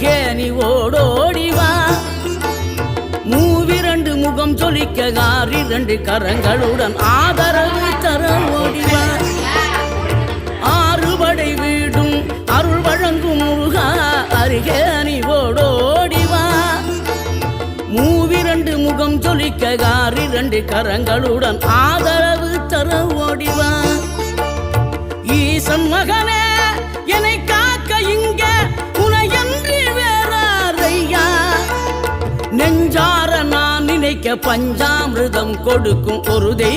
அருகே நீ ஓடோடிவா மூவிரண்டு முகம் சொலிக்க ஆறிரண்டு கரங்களுடன் ஆதரவு தர ஓடிவா ஆறுபடை வீடும் அருள் வழங்கும் முருகா அருகே நீ ஓடோடிவா மூவிரண்டு முகம் சொலிக்க ஆறிரண்டு கரங்களுடன் ஆதரவு தர ஓடிவா ஈசன் மகனே என்னை காக்க இங்க உனையன்றி வேறாரையா நெஞ்சார நான் நினைக்க பஞ்சாமிர்தம் கொடுக்கும் ஒரு தெய்வம்